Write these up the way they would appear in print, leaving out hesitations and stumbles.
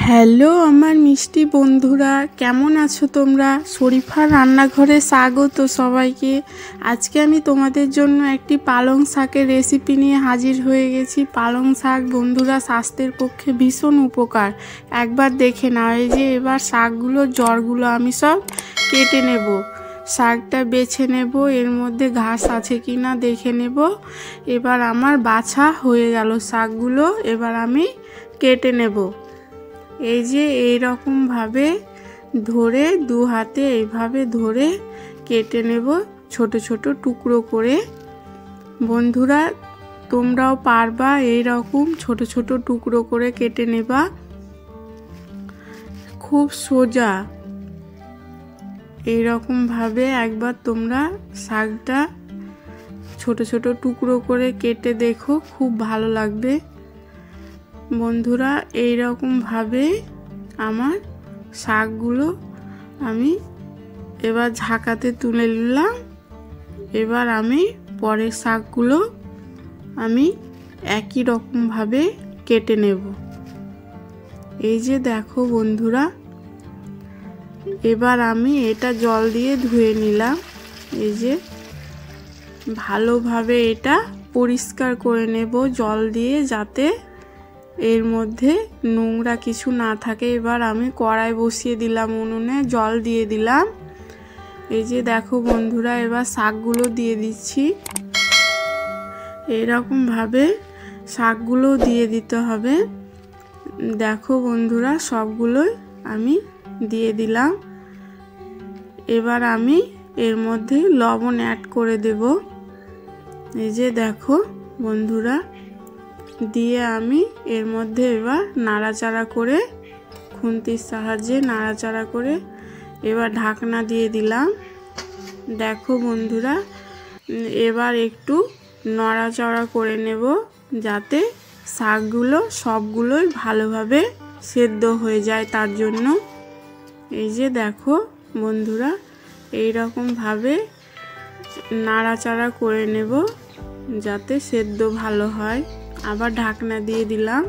Hello আমার মিষ্টি বন্ধুরা, কেমন আছো তোমরা? শরীফার রান্নাঘরে স্বাগত সবাইকে। আজকে আমি তোমাদের জন্য একটি পালং শাকের রেসিপি নিয়ে হাজির হয়ে গেছি। পালং শাক বন্ধুরা স্বাস্থ্যের পক্ষে ভীষণ উপকার, একবার দেখে নাও। এই যে এবার শাকগুলো জড়গুলো আমি সব কেটে নেব, শাকটা বেছে নেব, এর মধ্যে ঘাস আছে কি না দেখে নেব। এবার আমার বাছা হয়ে গেল শাকগুলো, এবার আমি কেটে নেব। এই যে এইরকমভাবে ধরে দু হাতে এইভাবে ধরে কেটে নেব ছোট ছোট টুকরো করে। বন্ধুরা তোমরাও পারবা এইরকম ছোট ছোট টুকরো করে কেটে নেবা, খুব সোজা। এইরকমভাবে একবার তোমরা শাকটা ছোট ছোট টুকরো করে কেটে দেখো, খুব ভালো লাগবে। বন্ধুরা এইরকমভাবে আমার শাকগুলো আমি এবার ঝাঁকাতে তুলে নিলাম। এবার আমি পরের শাকগুলো আমি একই রকমভাবে কেটে নেব। এই যে দেখো বন্ধুরা, এবার আমি এটা জল দিয়ে ধুয়ে নিলাম। এই যে ভালোভাবে এটা পরিষ্কার করে নেব জল দিয়ে, যাতে এর মধ্যে নোংরা কিছু না থাকে। এবার আমি কড়াই বসিয়ে দিলাম, উনুনে জল দিয়ে দিলাম। এই যে দেখো বন্ধুরা, এবার শাকগুলো দিয়ে দিচ্ছি। এরকমভাবে শাকগুলো দিয়ে দিতে হবে। দেখো বন্ধুরা, সবগুলোই আমি দিয়ে দিলাম। এবার আমি এর মধ্যে লবণ অ্যাড করে দেব। এই যে দেখো বন্ধুরা, দিয়ে আমি এর মধ্যে এবার নাড়াচাড়া করে, খুন্তির সাহায্যে নাড়াচাড়া করে এবার ঢাকনা দিয়ে দিলাম। দেখো বন্ধুরা, এবার একটু নাড়াচাড়া করে নেব, যাতে শাকগুলো সবগুলোই ভালোভাবে সেদ্ধ হয়ে যায়, তার জন্য। এই যে দেখো বন্ধুরা, এইরকমভাবে নাড়াচাড়া করে নেব, যাতে সেদ্ধ ভালো হয়। আবার ঢাকনা দিয়ে দিলাম,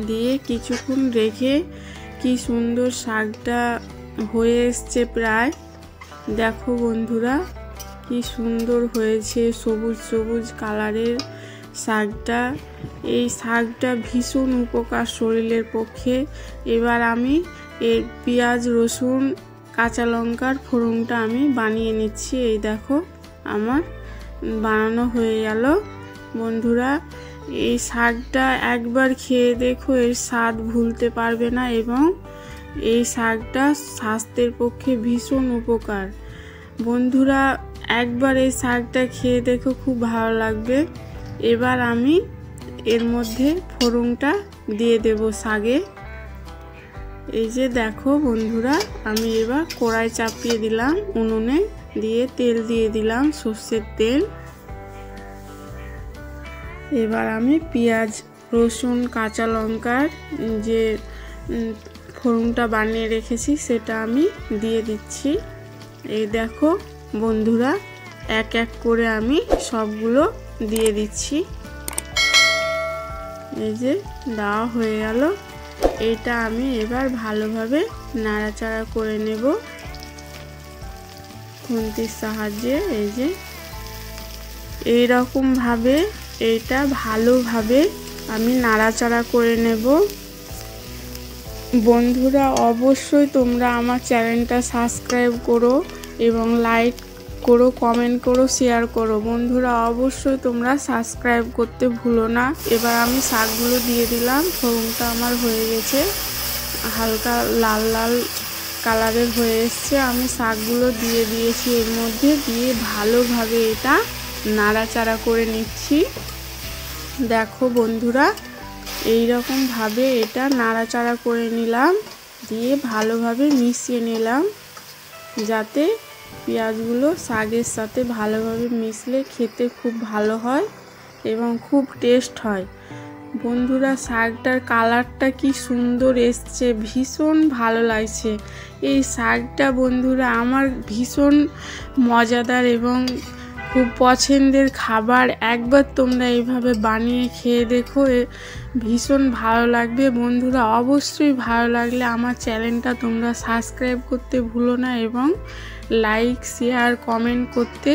দিয়ে কিছুক্ষণ রেখে কি সুন্দর শাকটা হয়ে এসছে প্রায়। দেখো বন্ধুরা কি সুন্দর হয়েছে, সবুজ সবুজ কালারের শাকটা। এই শাকটা ভীষণ উপকার শরীরের পক্ষে। এবার আমি এর পেঁয়াজ রসুন কাঁচা লঙ্কার ফোড়নটা আমি বানিয়ে নিচ্ছি। এই দেখো আমার বানানো হয়ে গেল। বন্ধুরা এই শাকটা একবার খেয়ে দেখো, এর স্বাদ ভুলতে পারবে না, এবং এই শাকটা স্বাস্থ্যের পক্ষে ভীষণ উপকার। বন্ধুরা একবার এই শাকটা খেয়ে দেখো, খুব ভালো লাগবে। এবার আমি এর মধ্যে ফোড়নটা দিয়ে দেব শাকে। এই যে দেখো বন্ধুরা, আমি এবার কড়াই চাপিয়ে দিলাম, উনুনে দিয়ে তেল দিয়ে দিলাম, সর্ষের তেল। এবার আমি পেঁয়াজ রসুন কাঁচা লঙ্কার যে ফোড়নটা বানিয়ে রেখেছি সেটা আমি দিয়ে দিচ্ছি। এই দেখো বন্ধুরা, এক এক করে আমি সবগুলো দিয়ে দিচ্ছি। এই যে দেওয়া হয়ে গেল। এটা আমি এবার ভালোভাবে নাড়াচাড়া করে নেব খুন্তির সাহায্যে। এই যে এইরকমভাবে এটা ভালোভাবে আমি নাড়াচাড়া করে নেব। বন্ধুরা অবশ্যই তোমরা আমার চ্যানেলটা সাবস্ক্রাইব করো এবং লাইক করো, কমেন্ট করো, শেয়ার করো। বন্ধুরা অবশ্যই তোমরা সাবস্ক্রাইব করতে ভুলো না। এবার আমি শাকগুলো দিয়ে দিলাম। ফোড়নটা আমার হয়ে গেছে, হালকা লাল লাল কালারের হয়ে এসছে। আমি শাকগুলো দিয়ে দিয়েছি এর মধ্যে, দিয়ে ভালোভাবে এটা নাড়াচাড়া করে নিচ্ছি। দেখো বন্ধুরা এইরকমভাবে এটা নাড়াচাড়া করে নিলাম, দিয়ে ভালোভাবে মিশিয়ে নিলাম, যাতে পেঁয়াজগুলো শাকের সাথে ভালোভাবে মিশলে খেতে খুব ভালো হয় এবং খুব টেস্ট হয়। বন্ধুরা শাকটার কালারটা কি সুন্দর এসছে, ভীষণ ভালো লাগছে। এই শাকটা বন্ধুরা আমার ভীষণ মজাদার এবং খুব পছন্দের খাবার। একবার তোমরা এইভাবে বানিয়ে খেয়ে দেখো, ভীষণ ভালো লাগবে বন্ধুরা। অবশ্যই ভালো লাগলে আমার চ্যানেলটা তোমরা সাবস্ক্রাইব করতে ভুলো না এবং লাইক শেয়ার কমেন্ট করতে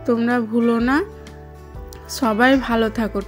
তোমরা ভুলো না। সবাই ভালো থাকো।